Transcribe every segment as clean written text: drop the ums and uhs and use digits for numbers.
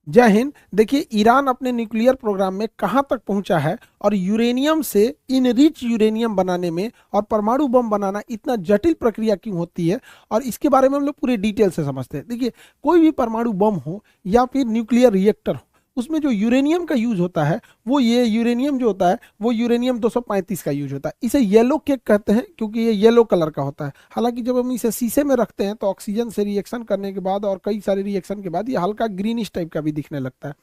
जय हिंद। देखिए, ईरान अपने न्यूक्लियर प्रोग्राम में कहाँ तक पहुंचा है और यूरेनियम से इनरिच यूरेनियम बनाने में और परमाणु बम बनाना इतना जटिल प्रक्रिया क्यों होती है, और इसके बारे में हम लोग पूरे डिटेल से समझते हैं। देखिए, कोई भी परमाणु बम हो या फिर न्यूक्लियर रिएक्टर हो, उसमें जो यूरेनियम का यूज होता है, वो ये यूरेनियम जो होता है वो यूरेनियम 235 का यूज होता है। इसे येलो केक कहते हैं क्योंकि ये येलो कलर का होता है। हालांकि जब हम इसे शीशे में रखते हैं तो ऑक्सीजन से रिएक्शन करने के बाद और कई सारे रिएक्शन के बाद ये हल्का ग्रीनिश टाइप का भी दिखने लगता है।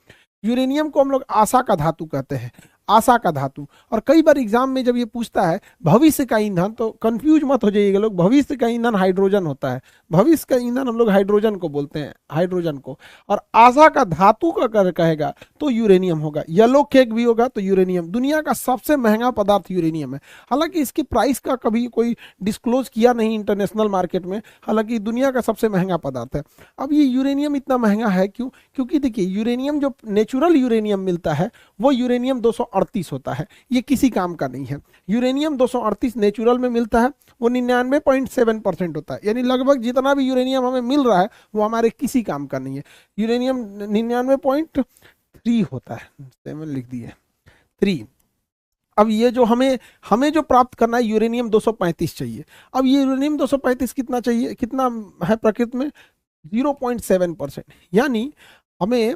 यूरेनियम को हम लोग आशा का धातु कहते हैं, आशा का धातु। और कई बार एग्जाम में जब ये पूछता है भविष्य का ईंधन, तो कंफ्यूज मत हो जाइएगा लोग, भविष्य का ईंधन हाइड्रोजन होता है। भविष्य का ईंधन हम लोग हाइड्रोजन को बोलते हैं, हाइड्रोजन को। और आशा का धातु का कर कहेगा तो यूरेनियम होगा। येलो केक भी होगा तो यूरेनियम। दुनिया का सबसे महंगा पदार्थ यूरेनियम है। हालांकि इसकी प्राइस का कभी कोई डिस्क्लोज किया नहीं इंटरनेशनल मार्केट में, हालांकि दुनिया का सबसे महंगा पदार्थ है। अब ये यूरेनियम इतना महंगा है क्यों? क्योंकि देखिए, यूरेनियम जो नेचुरल यूरेनियम मिलता है वो यूरेनियम 238 होता है, ये किसी काम का नहीं है। यूरेनियम 238 नेचुरल में मिलता है, वो 99.7% होता है, यानी लगभग जितना भी यूरेनियम हमें मिल रहा है वो हमारे किसी काम का नहीं है। यूरेनियम 99.3 होता है, 7 लिख दिए 3। अब ये जो हमें हमें जो प्राप्त करना है यूरेनियम 235 चाहिए। अब ये यूरेनियम 235 कितना चाहिए, कितना है प्रकृति में? 0.7%। यानी हमें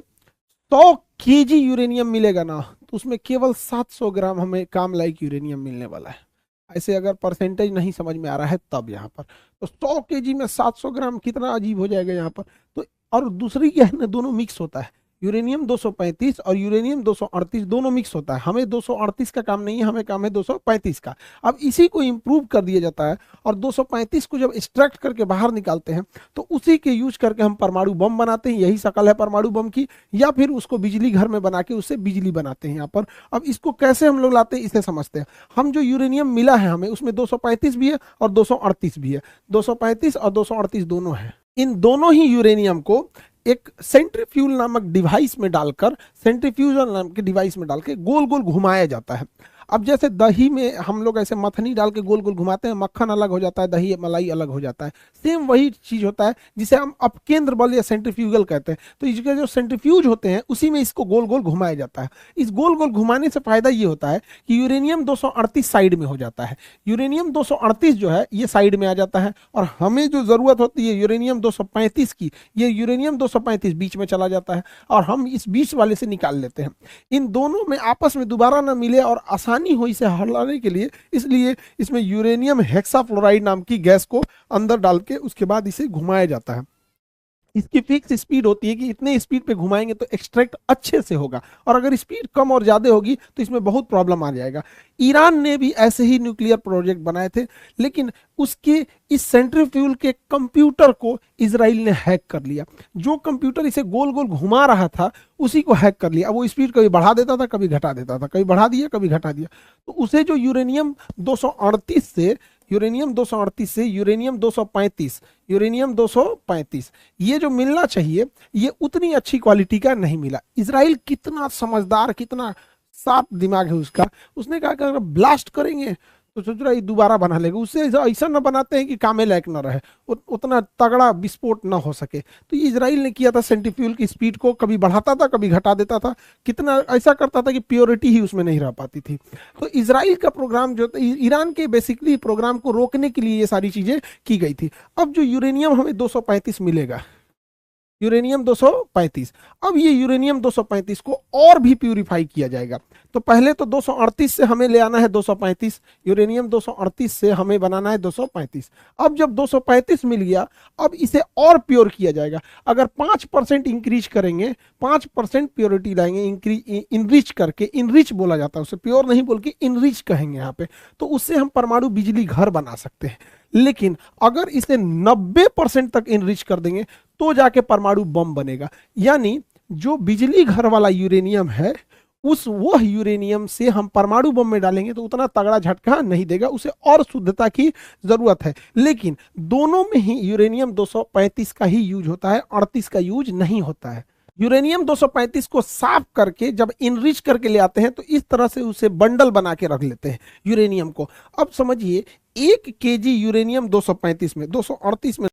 100 kg यूरेनियम मिलेगा ना, तो उसमें केवल 700 ग्राम हमें काम लायक यूरेनियम मिलने वाला है। ऐसे अगर परसेंटेज नहीं समझ में आ रहा है तब यहाँ पर, तो 100 kg में 700 ग्राम कितना अजीब हो जाएगा यहाँ पर। तो और दूसरी क्या है ना, दोनों मिक्स होता है। यूरेनियम 235 और यूरेनियम 238 दोनों मिक्स होता है। हमें 238 का काम नहीं है, हमें काम है 235 का। अब इसी को इंप्रूव कर दिया जाता है और 235 को जब एक्सट्रैक्ट करके बाहर निकालते हैं तो उसी के यूज करके हम परमाणु बम बनाते हैं। यही शकल है परमाणु बम की। या फिर उसको बिजली घर में बना के उससे बिजली बनाते हैं यहाँ पर। अब इसको कैसे हम लोग लाते हैं इसे समझते हैं। हम जो यूरेनियम मिला है हमें, उसमें 235 भी है और 238 भी है। 235 और 238 दोनों है। इन दोनों ही यूरेनियम को एक सेंट्रीफ्यूल नामक डिवाइस में डालकर, सेंट्रीफ्यूजल नाम के डिवाइस में डाल के गोल गोल घुमाया जाता है। अब जैसे दही में हम लोग ऐसे मथनी डाल के गोल गोल घुमाते हैं, मक्खन अलग हो जाता है, दही मलाई अलग हो जाता है, सेम वही चीज होता है जिसे हम अपकेंद्र बल या सेंट्रीफ्यूगल कहते हैं। तो इसके जो सेंट्रीफ्यूज होते हैं उसी में इसको गोल गोल घुमाया जाता है। इस गोल गोल घुमाने से फायदा ये होता है कि यूरेनियम 238 साइड में हो जाता है। यूरेनियम 238 जो है ये साइड में आ जाता है, और हमें जो जरूरत होती है यूरेनियम 235 की, ये यूरेनियम 235 बीच में चला जाता है और हम इस बीच वाले से निकाल लेते हैं। इन दोनों में आपस में दोबारा ना मिले और आसानी हो इसे हटाने के लिए, इसलिए इसमें यूरेनियम हेक्साफ्लोराइड नाम की गैस को अंदर डाल के उसके बाद इसे घुमाया जाता है। इसकी फिक्स स्पीड होती है कि इतने स्पीड पे घुमाएंगे तो एक्सट्रैक्ट अच्छे से होगा, और अगर स्पीड कम और ज्यादा होगी तो इसमें बहुत प्रॉब्लम आ जाएगा। ईरान ने भी ऐसे ही न्यूक्लियर प्रोजेक्ट बनाए थे, लेकिन उसके इस सेंट्रीफ्यूल के कंप्यूटर को इसराइल ने हैक कर लिया। जो कंप्यूटर इसे गोल गोल घुमा रहा था उसी को हैक कर लिया। अब वो स्पीड कभी बढ़ा देता था, कभी घटा देता था, कभी बढ़ा दिया कभी घटा दिया। तो उसे जो यूरेनियम 238 से यूरेनियम 238 से यूरेनियम 235, यूरेनियम 235 ये जो मिलना चाहिए ये उतनी अच्छी क्वालिटी का नहीं मिला। इसराइल कितना समझदार, कितना साफ दिमाग है उसका, उसने कहा कि अगर ब्लास्ट करेंगे तो सोच रहा है दोबारा बना लेगा। उससे ऐसा ना बनाते हैं कि कामे लायक ना रहे, उतना तगड़ा विस्फोट ना हो सके। तो ये इसराइल ने किया था, सेंट्रीफ्यूल की स्पीड को कभी बढ़ाता था कभी घटा देता था, कितना ऐसा करता था कि प्योरिटी ही उसमें नहीं रह पाती थी। तो इसराइल का प्रोग्राम जो ईरान के बेसिकली प्रोग्राम को रोकने के लिए ये सारी चीजें की गई थी। अब जो यूरेनियम हमें 235 मिलेगा, यूरेनियम 235, अब ये यूरेनियम 235 को और भी प्यूरिफाई किया जाएगा। तो पहले तो 238 से हमें ले आना है 235, यूरेनियम 238 से हमें बनाना है 235। अब जब 235 मिल गया, अब इसे और प्योर किया जाएगा। अगर 5% इंक्रीज करेंगे, 5% प्योरिटी लाएंगे, इनरिच करके, इनरिच बोला जाता है उसे, प्योर नहीं बोल के इनरिच कहेंगे यहाँ पे, तो उससे हम परमाणु बिजली घर बना सकते हैं। लेकिन अगर इसे 90% तक इनरिच कर देंगे तो जाके परमाणु बम बनेगा। यानी जो बिजली घर वाला यूरेनियम है वह यूरेनियम से हम परमाणु बम में डालेंगे तो उतना तगड़ा झटका नहीं देगा, उसे और शुद्धता की जरूरत है। लेकिन दोनों में ही यूरेनियम 235 का ही यूज होता है, 38 का यूज नहीं होता है। यूरेनियम 235 को साफ करके जब इनरिच करके ले आते हैं तो इस तरह से उसे बंडल बना के रख लेते हैं यूरेनियम को। अब समझिए 1 kg यूरेनियम 235 में, 238 में